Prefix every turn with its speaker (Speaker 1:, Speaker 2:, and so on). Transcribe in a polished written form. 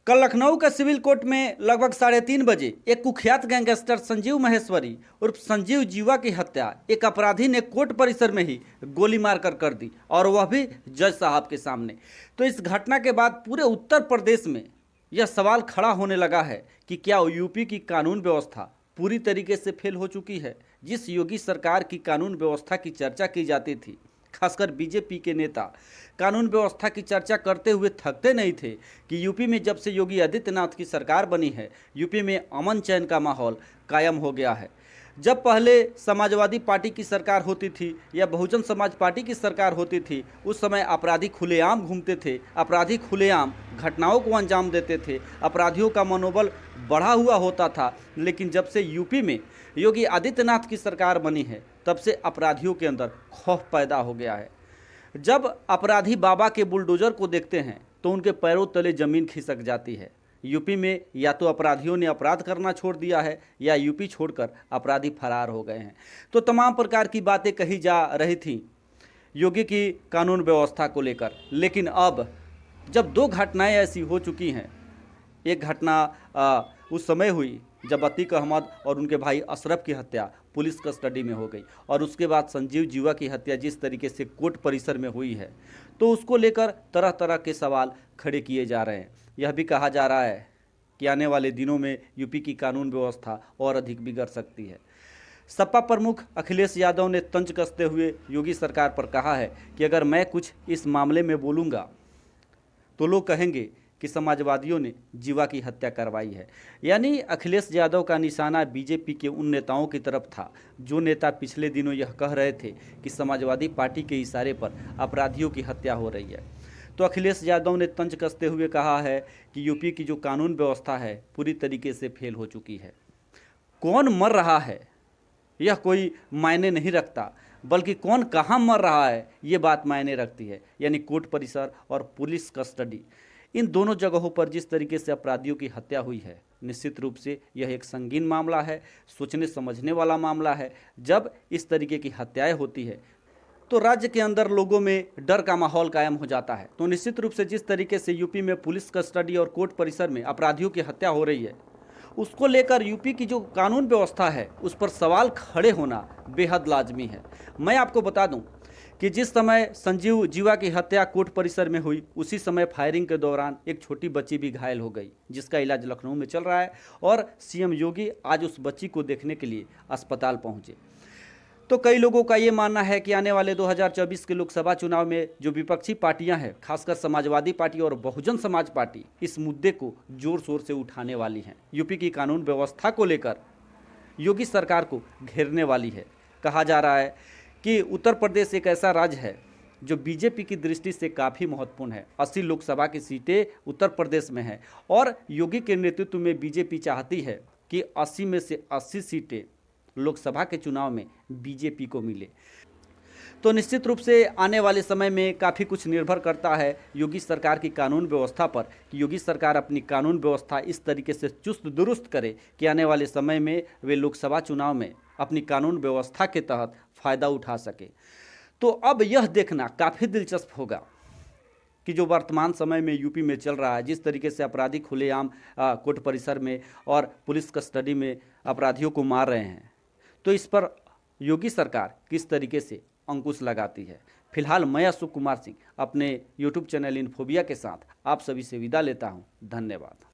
Speaker 1: कल लखनऊ का civil court में लगभग 3:30 बजे एक कुख्यात गैंगस्टर संजीव महेश्वरी उर्फ संजीव जीवा की हत्या एक अपराधी ने कोर्ट परिसर में ही गोली मारकर कर दी, और वह भी जज साहब के सामने। तो इस घटना के बाद पूरे उत्तर प्रदेश में यह सवाल खड़ा होने लगा है कि क्या यूपी की कानून व्यवस्था पूरी तरीके से फेल हो चुकी है। जिस योगी सरकार की कानून व्यवस्था की चर्चा की जाती थी, खासकर बीजेपी के नेता कानून व्यवस्था की चर्चा करते हुए थकते नहीं थे कि यूपी में जब से योगी आदित्यनाथ की सरकार बनी है, यूपी में अमन चैन का माहौल कायम हो गया है। जब पहले समाजवादी पार्टी की सरकार होती थी या बहुजन समाज पार्टी की सरकार होती थी, उस समय अपराधी खुलेआम घूमते थे, अपराधी खुलेआम घटनाओं को अंजाम देते थे, अपराधियों का मनोबल बढ़ा हुआ होता था। लेकिन जब से यूपी में योगी आदित्यनाथ की सरकार बनी है, तब से अपराधियों के अंदर खौफ पैदा हो गया है। जब अपराधी बाबा के बुलडोजर को देखते हैं तो उनके पैरों तले जमीन खिसक जाती है। यूपी में या तो अपराधियों ने अपराध करना छोड़ दिया है या यूपी छोड़कर अपराधी फरार हो गए हैं। तो तमाम प्रकार की बातें कही जा रही थी योगी की कानून व्यवस्था को लेकर। लेकिन अब जब दो घटनाएं ऐसी हो चुकी हैं, एक घटना उस समय हुई जब अतीक अहमद और उनके भाई अशरफ की हत्या पुलिस कस्टडी में हो गई, और उसके बाद संजीव जीवा की हत्या जिस तरीके से कोर्ट परिसर में हुई है, तो उसको लेकर तरह तरह के सवाल खड़े किए जा रहे हैं। यह भी कहा जा रहा है कि आने वाले दिनों में यूपी की कानून व्यवस्था और अधिक बिगड़ सकती है। सपा प्रमुख अखिलेश यादव ने तंज कसते हुए योगी सरकार पर कहा है कि अगर मैं कुछ इस मामले में बोलूँगा तो लोग कहेंगे कि समाजवादियों ने जीवा की हत्या करवाई है। यानी अखिलेश यादव का निशाना बीजेपी के उन नेताओं की तरफ था जो नेता पिछले दिनों यह कह रहे थे कि समाजवादी पार्टी के इशारे पर अपराधियों की हत्या हो रही है। तो अखिलेश यादव ने तंज कसते हुए कहा है कि यूपी की जो कानून व्यवस्था है पूरी तरीके से फेल हो चुकी है। कौन मर रहा है यह कोई मायने नहीं रखता, बल्कि कौन कहाँ मर रहा है ये बात मायने रखती है। यानी कोर्ट परिसर और पुलिस कस्टडी, इन दोनों जगहों पर जिस तरीके से अपराधियों की हत्या हुई है, निश्चित रूप से यह एक संगीन मामला है, सोचने समझने वाला मामला है। जब इस तरीके की हत्याएं होती है तो राज्य के अंदर लोगों में डर का माहौल कायम हो जाता है। तो निश्चित रूप से जिस तरीके से यूपी में पुलिस कस्टडी और कोर्ट परिसर में अपराधियों की हत्या हो रही है, उसको लेकर यूपी की जो कानून व्यवस्था है उस पर सवाल खड़े होना बेहद लाजमी है। मैं आपको बता दूं कि जिस समय संजीव जीवा की हत्या कोर्ट परिसर में हुई, उसी समय फायरिंग के दौरान एक छोटी बच्ची भी घायल हो गई, जिसका इलाज लखनऊ में चल रहा है, और सीएम योगी आज उस बच्ची को देखने के लिए अस्पताल पहुंचे। तो कई लोगों का ये मानना है कि आने वाले 2024 के लोकसभा चुनाव में जो विपक्षी पार्टियां हैं, खासकर समाजवादी पार्टी और बहुजन समाज पार्टी, इस मुद्दे को जोर शोर से उठाने वाली हैं। यूपी की कानून व्यवस्था को लेकर योगी सरकार को घेरने वाली है। कहा जा रहा है कि उत्तर प्रदेश एक ऐसा राज्य है जो बीजेपी की दृष्टि से काफ़ी महत्वपूर्ण है। 80 लोकसभा की सीटें उत्तर प्रदेश में हैं, और योगी के नेतृत्व में बीजेपी चाहती है कि 80 में से 80 सीटें लोकसभा के चुनाव में बीजेपी को मिले। तो निश्चित रूप से आने वाले समय में काफ़ी कुछ निर्भर करता है योगी सरकार की कानून व्यवस्था पर कि योगी सरकार अपनी कानून व्यवस्था इस तरीके से चुस्त दुरुस्त करे कि आने वाले समय में वे लोकसभा चुनाव में अपनी कानून व्यवस्था के तहत फ़ायदा उठा सके। तो अब यह देखना काफ़ी दिलचस्प होगा कि जो वर्तमान समय में यूपी में चल रहा है, जिस तरीके से अपराधी खुलेआम कोर्ट परिसर में और पुलिस कस्टडी में अपराधियों को मार रहे हैं, तो इस पर योगी सरकार किस तरीके से अंकुश लगाती है। फिलहाल मैं अशोक कुमार सिंह अपने यूट्यूब चैनल इन्फोबिया के साथ आप सभी से विदा लेता हूं। धन्यवाद।